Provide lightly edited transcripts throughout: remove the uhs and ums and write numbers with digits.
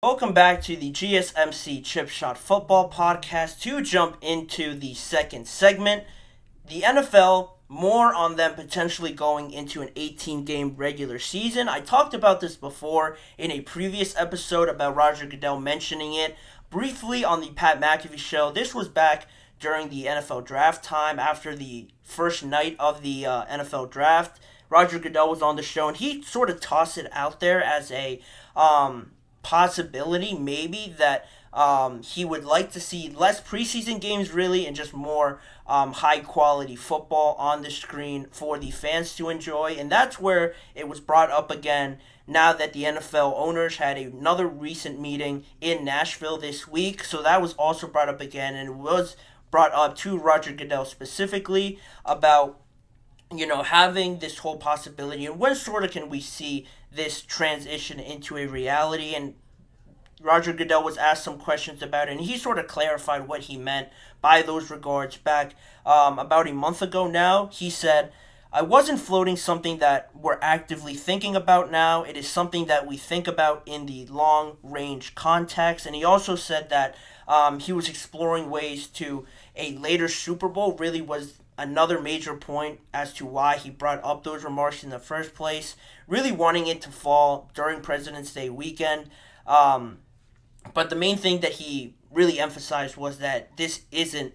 Welcome back to the GSMC Chip Shot Football Podcast. To jump into the second segment, the NFL, more on them potentially going into an 18-game regular season. I talked about this before in a previous episode about Roger Goodell mentioning it briefly on the Pat McAfee show. This was back during the NFL draft time after the first night of the NFL draft. Roger Goodell was on the show and he sort of tossed it out there as a possibility maybe that he would like to see less preseason games really and just more high quality football on the screen for the fans to enjoy. And that's where it was brought up again now that the NFL owners had another recent meeting in Nashville this week. So that was also brought up again, and it was brought up to Roger Goodell specifically about having this whole possibility and when sort of can we see this transition into a reality. And Roger Goodell was asked some questions about it, and he sort of clarified what he meant by those regards back about a month ago now. He said, I wasn't floating something that we're actively thinking about now. It is something that we think about in the long range context. And he also said that he was exploring ways to a later Super Bowl, really was another major point as to why he brought up those remarks in the first place, really wanting it to fall during President's Day weekend. But the main thing that he really emphasized was that this isn't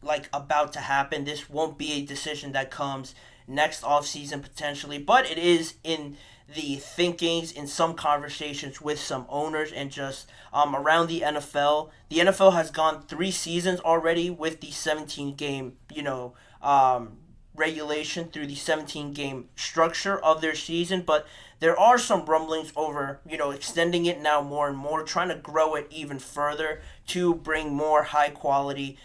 like about to happen. This won't be a decision that comes next offseason potentially, but it is in the thinkings in some conversations with some owners and just around the NFL. The NFL has gone 3 seasons already with the 17 game, regulation through the 17 game structure of their season, but there are some rumblings over, extending it now more and more, trying to grow it even further to bring more high quality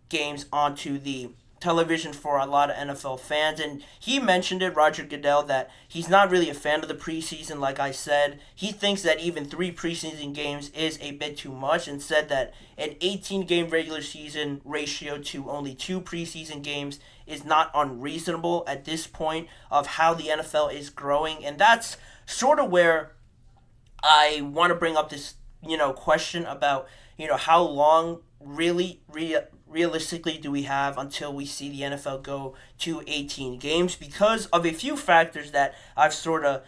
games onto the television for a lot of NFL fans. And he mentioned it, Roger Goodell, that he's not really a fan of the preseason. Like I said, he thinks that even 3 preseason games is a bit too much, and said that an 18 game regular season ratio to only 2 preseason games is not unreasonable at this point of how the NFL is growing. And that's sort of where I want to bring up this, question about, how long realistically do we have until we see the NFL go to 18 games, because of a few factors that I've sort of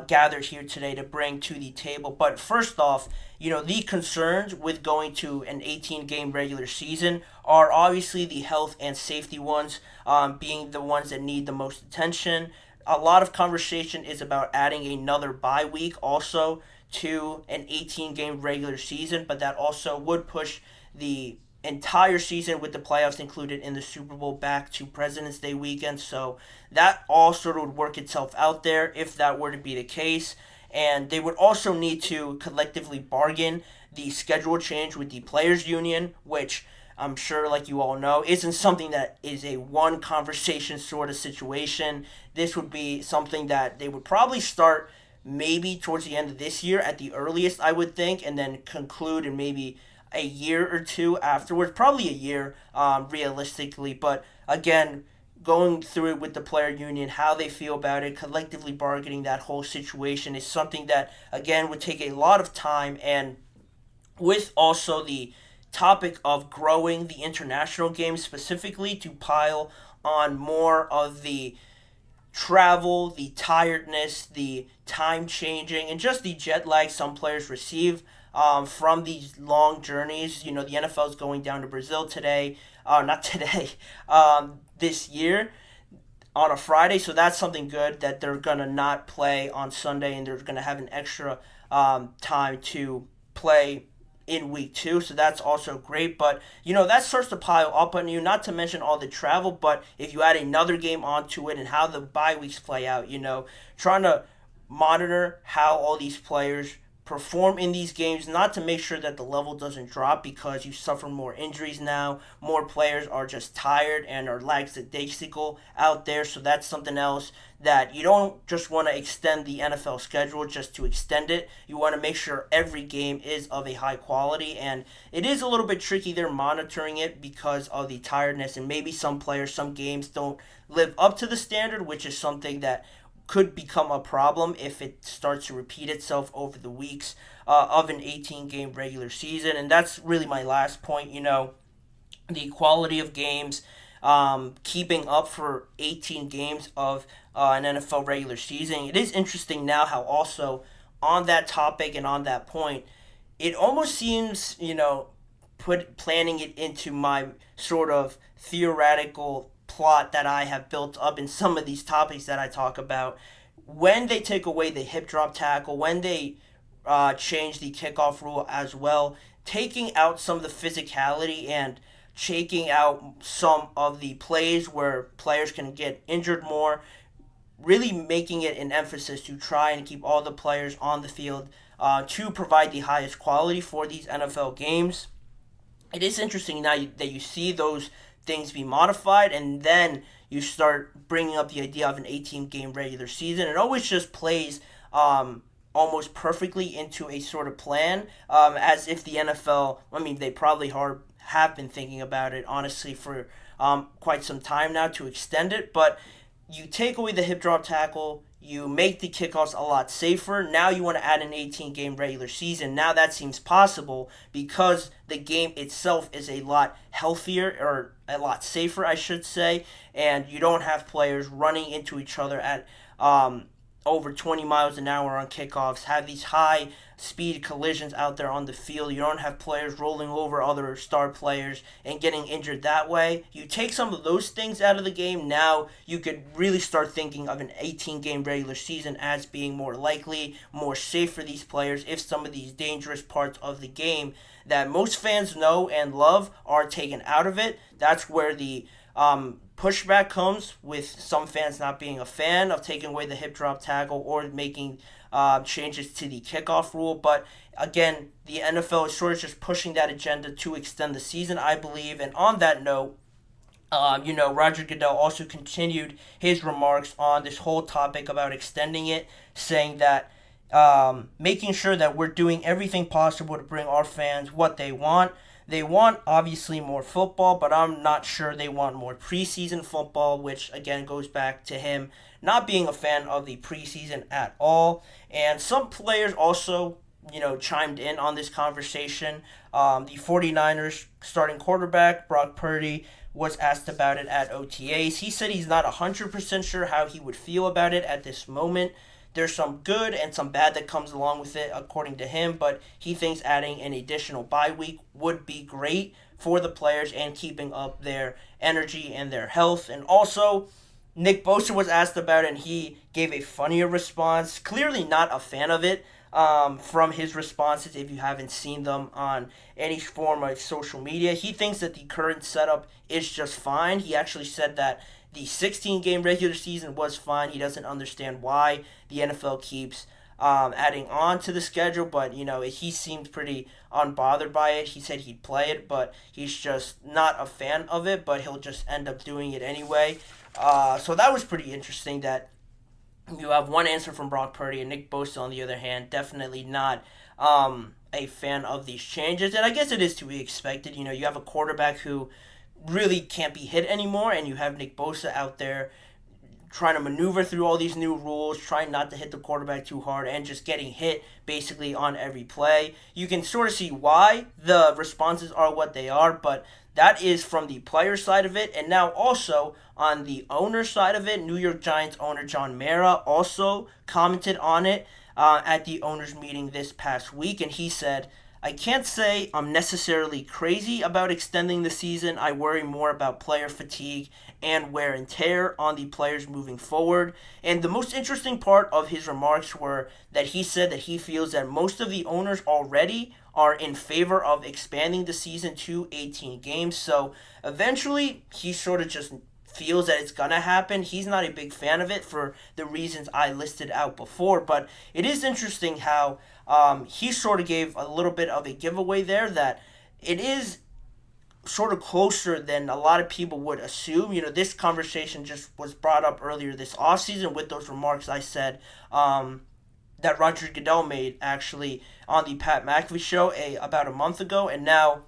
gathered here today to bring to the table. But first off, the concerns with going to an 18 game regular season are obviously the health and safety ones, being the ones that need the most attention. A lot of conversation is about adding another bye week also to an 18 game regular season, but that also would push the entire season with the playoffs included in the Super Bowl back to President's Day weekend. So that all sort of would work itself out there if that were to be the case. And they would also need to collectively bargain the schedule change with the players union, which I'm sure, like you all know, isn't something that is a one conversation sort of situation. This would be something that they would probably start maybe towards the end of this year at the earliest, I would think, and then conclude in maybe a year or two afterwards, probably a year realistically. But again, going through it with the player union, how they feel about it, collectively bargaining that whole situation is something that, again, would take a lot of time. And with also the topic of growing the international games specifically to pile on more of the travel, the tiredness, the time changing, and just the jet lag some players receive from these long journeys. The NFL is going down to Brazil today, not today, this year on a Friday. So that's something good that they're going to not play on Sunday, and they're going to have an extra time to play in week 2, so that's also great. But that starts to pile up on you, not to mention all the travel. But if you add another game onto it and how the bye weeks play out, trying to monitor how all these players perform in these games, not to make sure that the level doesn't drop because you suffer more injuries now. More players are just tired and are lackadaisical out there, so that's something else that you don't just want to extend the NFL schedule just to extend it. You want to make sure every game is of a high quality, and it is a little bit tricky there monitoring it because of the tiredness, and maybe some players, some games don't live up to the standard, which is something that could become a problem if it starts to repeat itself over the weeks of an 18-game regular season. And that's really my last point. The quality of games, keeping up for 18 games of an NFL regular season. It is interesting now how also on that topic and on that point, it almost seems, planning it into my sort of theoretical plot that I have built up in some of these topics that I talk about. When they take away the hip drop tackle, when they change the kickoff rule as well, taking out some of the physicality and taking out some of the plays where players can get injured more, really making it an emphasis to try and keep all the players on the field to provide the highest quality for these NFL games. It is interesting now that you see those things be modified, and then you start bringing up the idea of an 18-game regular season. It always just plays almost perfectly into a sort of plan, as if the NFL, they probably have been thinking about it, honestly, for quite some time now to extend it. But you take away the hip drop tackle, you make the kickoffs a lot safer. Now you want to add an 18-game regular season. Now that seems possible because the game itself is a lot healthier, or a lot safer, I should say, and you don't have players running into each other at over 20 miles an hour on kickoffs, have these high speed collisions out there on the field. You don't have players rolling over other star players and getting injured that way. You take some of those things out of the game, now you could really start thinking of an 18-game regular season as being more likely, more safe for these players if some of these dangerous parts of the game that most fans know and love are taken out of it. That's where the pushback comes, with some fans not being a fan of taking away the hip drop tackle or making changes to the kickoff rule. But again, the NFL is sort of just pushing that agenda to extend the season, I believe. And on that note, Roger Goodell also continued his remarks on this whole topic about extending it, saying that making sure that we're doing everything possible to bring our fans what they want. They want, obviously, more football, but I'm not sure they want more preseason football, which, again, goes back to him not being a fan of the preseason at all. And some players also, chimed in on this conversation. The 49ers starting quarterback, Brock Purdy, was asked about it at OTAs. He said he's not 100% sure how he would feel about it at this moment. There's some good and some bad that comes along with it, according to him, but he thinks adding an additional bye week would be great for the players and keeping up their energy and their health. And also, Nick Bosa was asked about it, and he gave a funnier response. Clearly not a fan of it from his responses, if you haven't seen them on any form of social media. He thinks that the current setup is just fine. He actually said that the 16-game regular season was fine. He doesn't understand why the NFL keeps adding on to the schedule, but, he seemed pretty unbothered by it. He said he'd play it, but he's just not a fan of it, but he'll just end up doing it anyway. So that was pretty interesting that you have one answer from Brock Purdy, and Nick Bosa, on the other hand, definitely not a fan of these changes. And I guess it is to be expected. You have a quarterback who really can't be hit anymore, and you have Nick Bosa out there trying to maneuver through all these new rules, trying not to hit the quarterback too hard, and just getting hit basically on every play. You can sort of see why the responses are what they are, but that is from the player side of it. And now also on the owner side of it, New York Giants owner John Mara also commented on it at the owners meeting this past week, and he said, "I can't say I'm necessarily crazy about extending the season. I worry more about player fatigue and wear and tear on the players moving forward." And the most interesting part of his remarks were that he said that he feels that most of the owners already are in favor of expanding the season to 18 games. So eventually, he sort of just feels that it's gonna happen. He's not a big fan of it for the reasons I listed out before, but it is interesting how he sort of gave a little bit of a giveaway there that it is sort of closer than a lot of people would assume. This conversation just was brought up earlier this offseason with those remarks I said that Roger Goodell made actually on the Pat McAfee show about a month ago, and now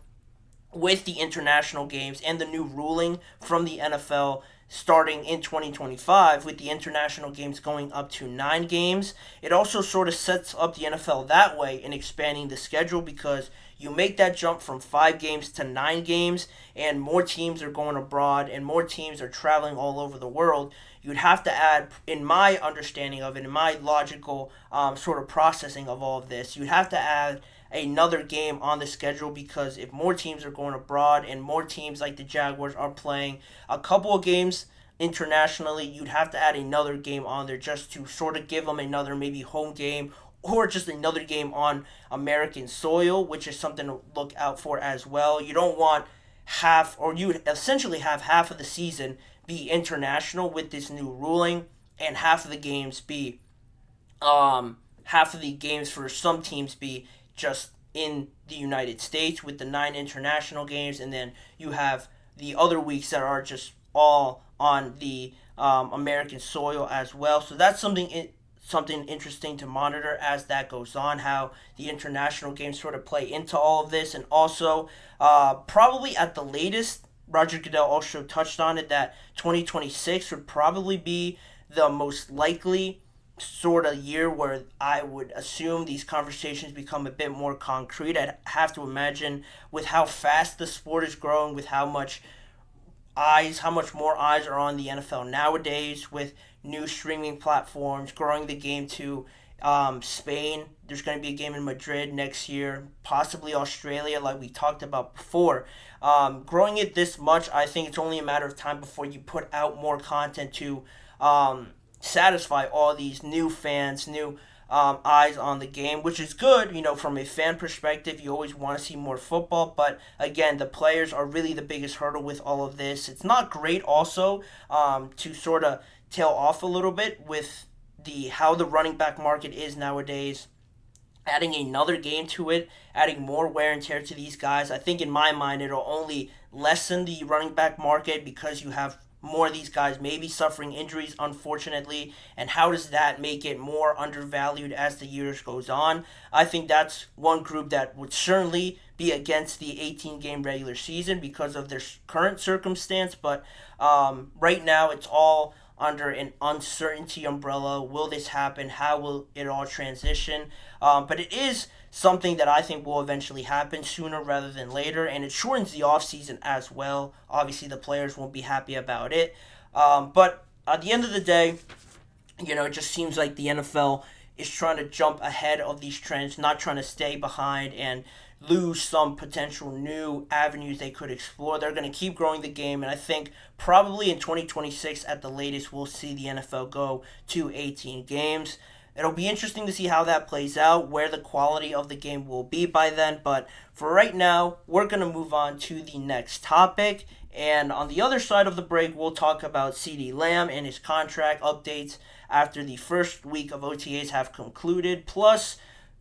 with the international games and the new ruling from the NFL, starting in 2025 with the international games going up to 9 games. It also sort of sets up the NFL that way in expanding the schedule because you make that jump from 5 games to 9 games and more teams are going abroad and more teams are traveling all over the world. You'd have to add, in my understanding of it, in my logical sort of processing of all of this, you'd have to add another game on the schedule because if more teams are going abroad and more teams like the Jaguars are playing a couple of games internationally, you'd have to add another game on there just to sort of give them another maybe home game or just another game on American soil, which is something to look out for as well. You don't want half, or you would essentially have half of the season be international with this new ruling and half of the games be half of the games for some teams be just in the United States with the 9 international games, and then you have the other weeks that are just all on the American soil as well. So that's something interesting to monitor as that goes on, how the international games sort of play into all of this. And also, probably at the latest, Roger Goodell also touched on it, that 2026 would probably be the most likely sort of year where I would assume these conversations become a bit more concrete. I'd have to imagine with how fast the sport is growing, with how much more eyes are on the NFL nowadays, with new streaming platforms, growing the game to Spain. There's going to be a game in Madrid next year, possibly Australia, like we talked about before. Growing it this much, I think it's only a matter of time before you put out more content to satisfy all these new fans, new eyes on the game, which is good. From a fan perspective, you always want to see more football, but again, the players are really the biggest hurdle with all of this. It's not great also to sort of tail off a little bit with how the running back market is nowadays. Adding another game to it, adding more wear and tear to these guys, I think in my mind it'll only lessen the running back market because you have more of these guys maybe suffering injuries, unfortunately, and how does that make it more undervalued as the years goes on? I think that's one group that would certainly be against the 18-game regular season because of their current circumstance, but right now it's all under an uncertainty umbrella. Will this happen? How will it all transition? But it is something that I think will eventually happen sooner rather than later, and it shortens the offseason as well. Obviously, the players won't be happy about it. But at the end of the day, it just seems like the NFL is trying to jump ahead of these trends, not trying to stay behind and lose some potential new avenues they could explore. They're going to keep growing the game, and I think probably in 2026 at the latest, we'll see the NFL go to 18 games. It'll be interesting to see how that plays out, where the quality of the game will be by then, but for right now, we're going to move on to the next topic, and on the other side of the break, we'll talk about CeeDee Lamb and his contract updates after the first week of OTAs have concluded, plus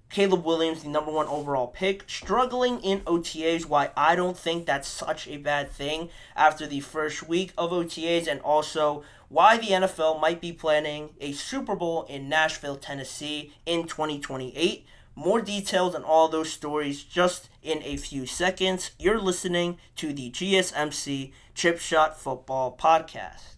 Caleb Williams, the number 1 overall pick, struggling in OTAs, why I don't think that's such a bad thing after the first week of OTAs, and also why the NFL might be planning a Super Bowl in Nashville, Tennessee in 2028. More details on all those stories just in a few seconds. You're listening to the GSMC Chip Shot Football Podcast.